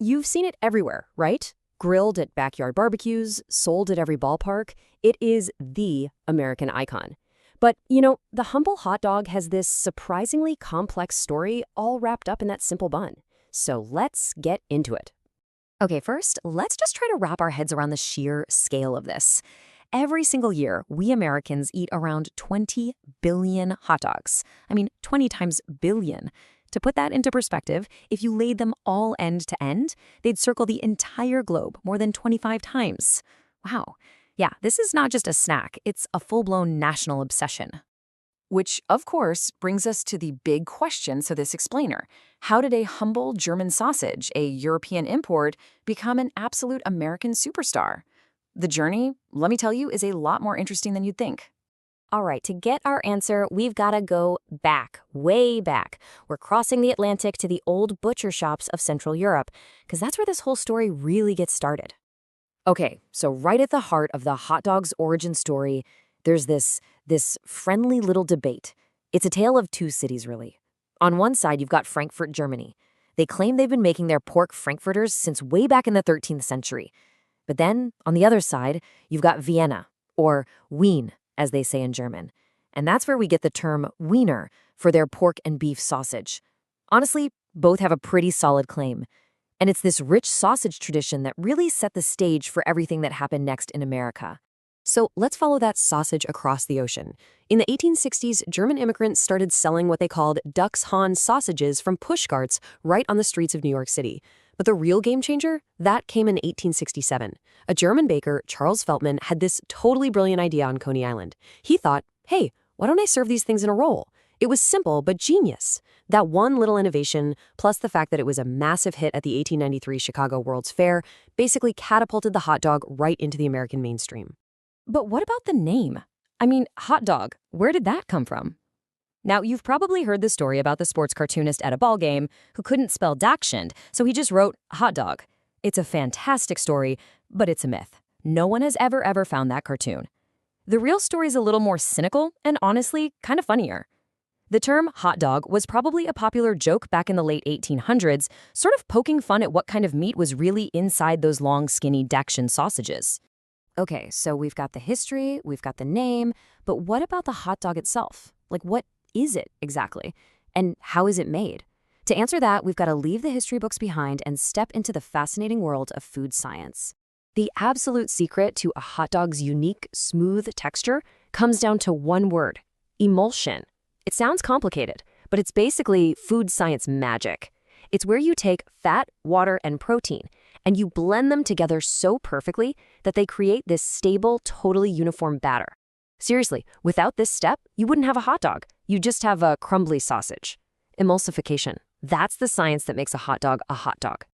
You've seen it everywhere, right? Grilled at backyard barbecues, sold at every ballpark. It is the American icon. But, the humble hot dog has this surprisingly complex story all wrapped up in that simple bun. So let's get into it. Okay, first, let's just try to wrap our heads around the sheer scale of this. Every single year, we Americans eat around 20 billion hot dogs. I mean, 20 times billion. To put that into perspective, if you laid them all end to end, they'd circle the entire globe more than 25 times. Wow. Yeah, this is not just a snack, it's a full-blown national obsession. Which, of course, brings us to the big question to this explainer. How did a humble German sausage, a European import, become an absolute American superstar? The journey, let me tell you, is a lot more interesting than you'd think. All right, to get our answer, we've got to go back, way back. We're crossing the Atlantic to the old butcher shops of Central Europe, because that's where this whole story really gets started. Okay, so right at the heart of the hot dog's origin story, there's this friendly little debate. It's a tale of two cities, really. On one side, you've got Frankfurt, Germany. They claim they've been making their pork frankfurters since way back in the 13th century. But then, on the other side, you've got Vienna, or Wien, as they say in German. And that's where we get the term wiener for their pork and beef sausage. Honestly, both have a pretty solid claim. And it's this rich sausage tradition that really set the stage for everything that happened next in America. So let's follow that sausage across the ocean. In the 1860s, German immigrants started selling what they called Dachshund sausages from pushcarts right on the streets of New York City. But the real game changer? That came in 1867. A German baker, Charles Feltman, had this totally brilliant idea on Coney Island. He thought, hey, why don't I serve these things in a roll? It was simple, but genius. That one little innovation, plus the fact that it was a massive hit at the 1893 Chicago World's Fair, basically catapulted the hot dog right into the American mainstream. But what about the name? I mean, hot dog, where did that come from? Now, you've probably heard the story about the sports cartoonist at a ball game who couldn't spell Dachshund, so he just wrote hot dog. It's a fantastic story, but it's a myth. No one has ever found that cartoon. The real story's a little more cynical and honestly kind of funnier. The term hot dog was probably a popular joke back in the late 1800s, sort of poking fun at what kind of meat was really inside those long, skinny Dachshund sausages. Okay, so we've got the history, we've got the name, but what about the hot dog itself? Like, what is it exactly? And how is it made? To answer that, we've got to leave the history books behind and step into the fascinating world of food science. The absolute secret to a hot dog's unique, smooth texture comes down to one word: emulsion. It sounds complicated, but it's basically food science magic. It's where you take fat, water, and protein, and you blend them together so perfectly that they create this stable, totally uniform batter. Seriously, without this step, you wouldn't have a hot dog. You just have a crumbly sausage. Emulsification. That's the science that makes a hot dog a hot dog.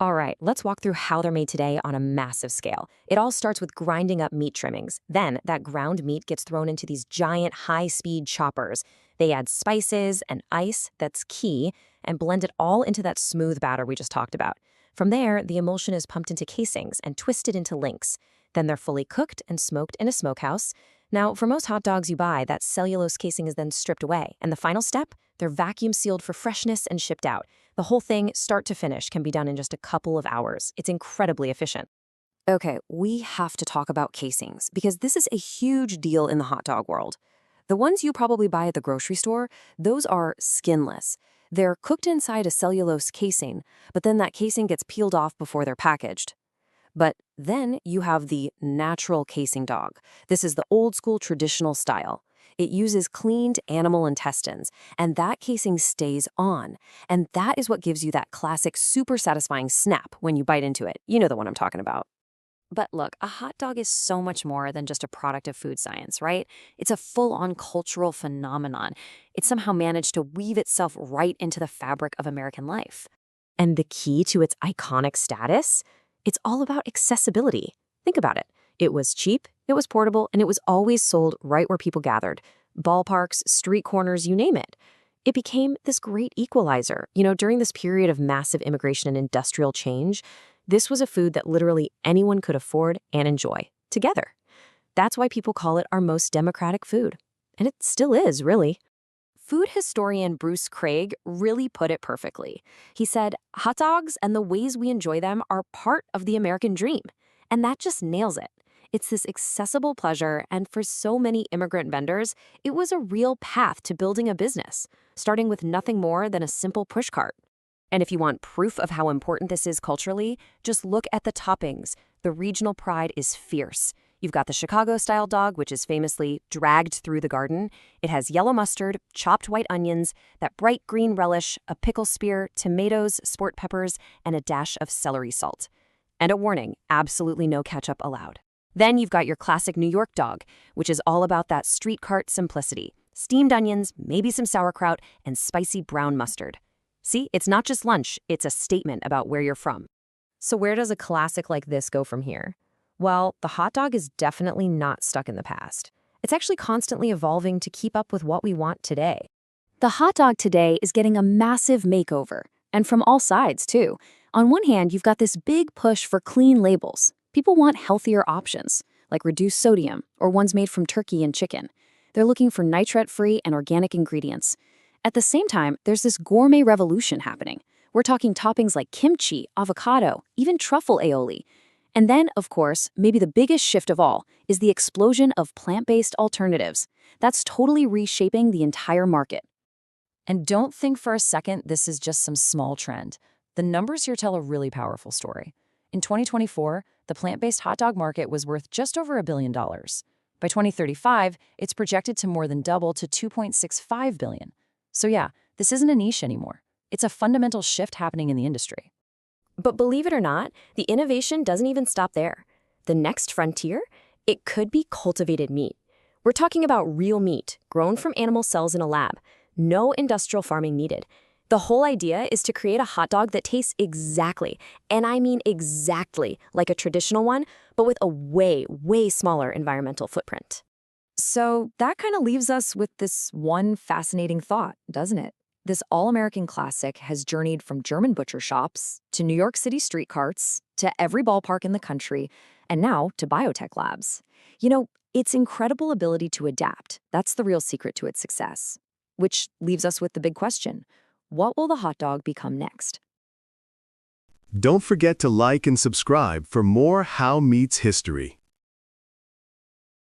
All right, let's walk through how they're made today on a massive scale. It all starts with grinding up meat trimmings. Then that ground meat gets thrown into these giant high-speed choppers. They add spices and ice, that's key, and blend it all into that smooth batter we just talked about. From there, the emulsion is pumped into casings and twisted into links. Then they're fully cooked and smoked in a smokehouse. Now, for most hot dogs you buy, that cellulose casing is then stripped away. And the final step? They're vacuum sealed for freshness and shipped out. The whole thing, start to finish, can be done in just a couple of hours. It's incredibly efficient. Okay, we have to talk about casings, because this is a huge deal in the hot dog world. The ones you probably buy at the grocery store, those are skinless. They're cooked inside a cellulose casing, but then that casing gets peeled off before they're packaged. But then you have the natural casing dog. This is the old school traditional style. It uses cleaned animal intestines, and that casing stays on. And that is what gives you that classic super satisfying snap when you bite into it. You know the one I'm talking about. But look, a hot dog is so much more than just a product of food science, right? It's a full-on cultural phenomenon. It somehow managed to weave itself right into the fabric of American life. And the key to its iconic status? It's all about accessibility. Think about it. It was cheap, it was portable, and it was always sold right where people gathered. Ballparks, street corners, you name it. It became this great equalizer. During this period of massive immigration and industrial change, this was a food that literally anyone could afford and enjoy together. That's why people call it our most democratic food. And it still is, really. Food historian Bruce Craig really put it perfectly. He said, hot dogs and the ways we enjoy them are part of the American dream. And that just nails it. It's this accessible pleasure, and for so many immigrant vendors, it was a real path to building a business, starting with nothing more than a simple pushcart. And if you want proof of how important this is culturally, just look at the toppings. The regional pride is fierce. You've got the Chicago-style dog, which is famously dragged through the garden. It has yellow mustard, chopped white onions, that bright green relish, a pickle spear, tomatoes, sport peppers, and a dash of celery salt. And a warning, absolutely no ketchup allowed. Then you've got your classic New York dog, which is all about that street cart simplicity. Steamed onions, maybe some sauerkraut, and spicy brown mustard. See, it's not just lunch, it's a statement about where you're from. So where does a classic like this go from here? Well, the hot dog is definitely not stuck in the past. It's actually constantly evolving to keep up with what we want today. The hot dog today is getting a massive makeover, and from all sides, too. On one hand, you've got this big push for clean labels. People want healthier options, like reduced sodium or ones made from turkey and chicken. They're looking for nitrate-free and organic ingredients. At the same time, there's this gourmet revolution happening. We're talking toppings like kimchi, avocado, even truffle aioli. And then, of course, maybe the biggest shift of all is the explosion of plant-based alternatives. That's totally reshaping the entire market. And don't think for a second this is just some small trend. The numbers here tell a really powerful story. In 2024, the plant-based hot dog market was worth just over $1 billion. By 2035, it's projected to more than double to $2.65 billion. So yeah, this isn't a niche anymore. It's a fundamental shift happening in the industry. But believe it or not, the innovation doesn't even stop there. The next frontier? It could be cultivated meat. We're talking about real meat, grown from animal cells in a lab. No industrial farming needed. The whole idea is to create a hot dog that tastes exactly, and I mean exactly, like a traditional one, but with a way, way smaller environmental footprint. So that kind of leaves us with this one fascinating thought, doesn't it? This all-American classic has journeyed from German butcher shops to New York City street carts to every ballpark in the country, and now to biotech labs. You know, its incredible ability to adapt, that's the real secret to its success. Which leaves us with the big question: what will the hot dog become next? Don't forget to like and subscribe for more How Meets History.